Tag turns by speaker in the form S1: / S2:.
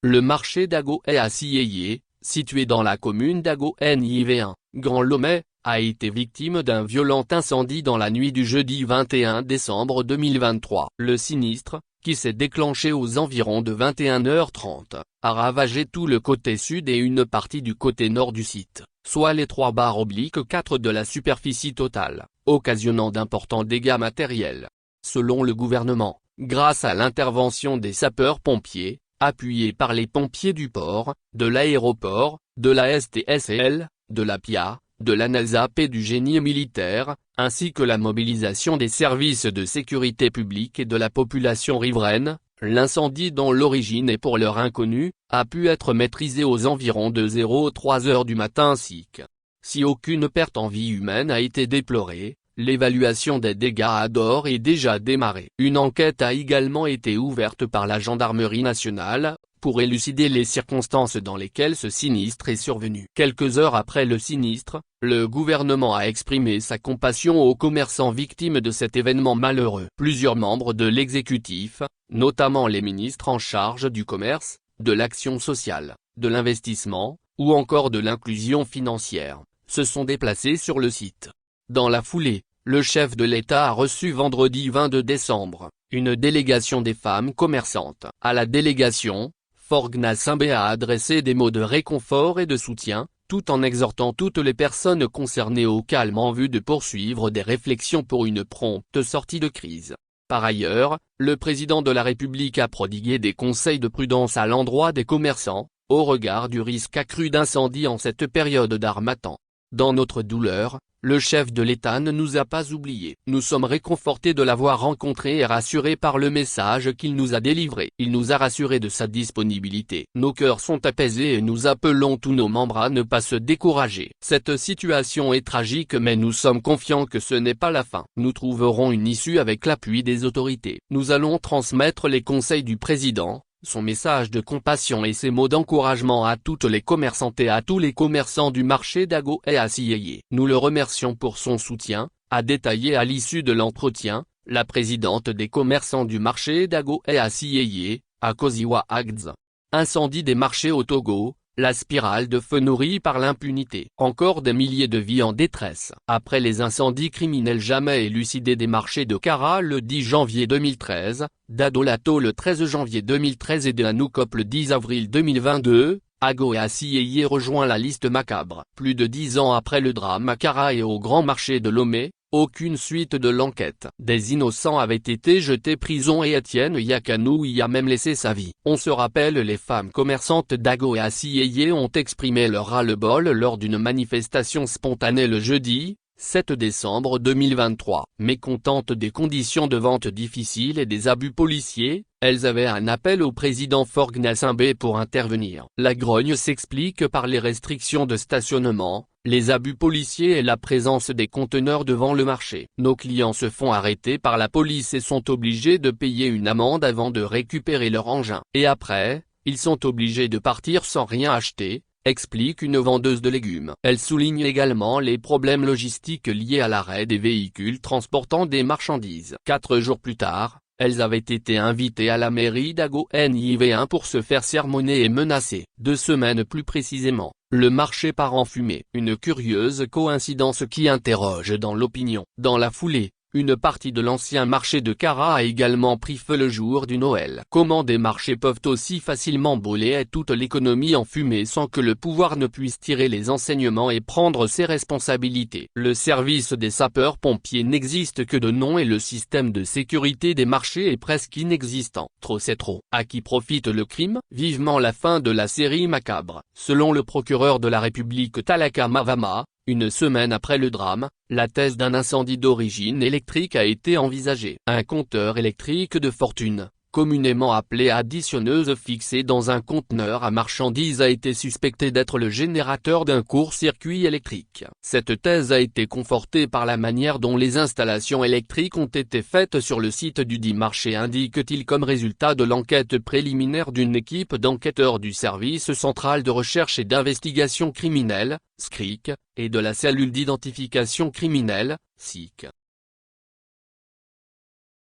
S1: Le marché d'Agoé à Siyeye, situé dans la commune d'Ago-Niv1, Grand Lomé, a été victime d'un violent incendie dans la nuit du jeudi 21 décembre 2023. Le sinistre, qui s'est déclenché aux environs de 21h30, a ravagé tout le côté sud et une partie du côté nord du site, soit les 3/4 de la superficie totale, occasionnant d'importants dégâts matériels. Selon le gouvernement, grâce à l'intervention des sapeurs-pompiers, appuyés par les pompiers du port, de l'aéroport, de la STSL, de la PIA, de la NASAP et du génie militaire, ainsi que la mobilisation des services de sécurité publique et de la population riveraine, l'incendie dont l'origine est pour l'heure inconnue, a pu être maîtrisé aux environs de 03h du matin SIC. Si aucune perte en vie humaine a été déplorée, l'évaluation des dégâts a d'ores et déjà démarré. Une enquête a également été ouverte par la gendarmerie nationale, pour élucider les circonstances dans lesquelles ce sinistre est survenu. Quelques heures après le sinistre, le gouvernement a exprimé sa compassion aux commerçants victimes de cet événement malheureux. Plusieurs membres de l'exécutif, notamment les ministres en charge du commerce, de l'action sociale, de l'investissement, ou encore de l'inclusion financière, se sont déplacés sur le site. Dans la foulée, le chef de l'État a reçu vendredi 22 décembre, une délégation des femmes commerçantes. À la délégation, Faure Gnassingbé a adressé des mots de réconfort et de soutien, tout en exhortant toutes les personnes concernées au calme en vue de poursuivre des réflexions pour une prompte sortie de crise. Par ailleurs, le président de la République a prodigué des conseils de prudence à l'endroit des commerçants, au regard du risque accru d'incendie en cette période d'harmattan. Dans notre douleur, le chef de l'État ne nous a pas oubliés. Nous sommes réconfortés de l'avoir rencontré et rassurés par le message qu'il nous a délivré. Il nous a rassurés de sa disponibilité. Nos cœurs sont apaisés et nous appelons tous nos membres à ne pas se décourager. Cette situation est tragique mais nous sommes confiants que ce n'est pas la fin. Nous trouverons une issue avec l'appui des autorités. Nous allons transmettre les conseils du président, son message de compassion et ses mots d'encouragement à toutes les commerçantes et à tous les commerçants du marché d'Agoé à Siyeye. Nous le remercions pour son soutien, a détaillé à l'issue de l'entretien, la présidente des commerçants du marché d'Agoé à Siyeye, Akosiwa Agdz. Incendie des marchés au Togo, la spirale de feu nourrie par l'impunité. Encore des milliers de vies en détresse. Après les incendies criminels jamais élucidés des marchés de Kara le 10 janvier 2013, d'Adolato le 13 janvier 2013 et de Anoukop le 10 avril 2022, Agoé à Siyeye rejoint la liste macabre. Plus de 10 ans après le drame à Kara et au grand marché de Lomé, aucune suite de l'enquête. Des innocents avaient été jetés prison et Étienne Yakanou y a même laissé sa vie. On se rappelle, les femmes commerçantes d'Agoé à Siyeye ont exprimé leur ras-le-bol lors d'une manifestation spontanée le jeudi, 7 décembre 2023. Mécontentes des conditions de vente difficiles et des abus policiers, elles avaient un appel au président Faure Gnassingbé pour intervenir. La grogne s'explique par les restrictions de stationnement, les abus policiers et la présence des conteneurs devant le marché. Nos clients se font arrêter par la police et sont obligés de payer une amende avant de récupérer leur engin. Et après, ils sont obligés de partir sans rien acheter, explique une vendeuse de légumes. Elle souligne également les problèmes logistiques liés à l'arrêt des véhicules transportant des marchandises. 4 jours plus tard, elles avaient été invitées à la mairie d'Ago-Niv1 pour se faire sermonner et menacer. 2 semaines plus précisément, le marché part en fumée. Une curieuse coïncidence qui interroge dans l'opinion. Dans la foulée, une partie de l'ancien marché de Kara a également pris feu le jour du Noël. Comment des marchés peuvent aussi facilement brûler toute l'économie en fumée sans que le pouvoir ne puisse tirer les enseignements et prendre ses responsabilités? Le service des sapeurs-pompiers n'existe que de nom et le système de sécurité des marchés est presque inexistant. Trop c'est trop. À qui profite le crime? Vivement la fin de la série macabre. Selon le procureur de la République Talaka Mavama, une semaine après le drame, la thèse d'un incendie d'origine électrique a été envisagée. Un compteur électrique de fortune, communément appelé additionneuse fixée dans un conteneur à marchandises, a été suspecté d'être le générateur d'un court-circuit électrique. Cette thèse a été confortée par la manière dont les installations électriques ont été faites sur le site du dit marché, indique-t-il, comme résultat de l'enquête préliminaire d'une équipe d'enquêteurs du Service central de recherche et d'investigation criminelle, SCRIC, et de la cellule d'identification criminelle, SIC.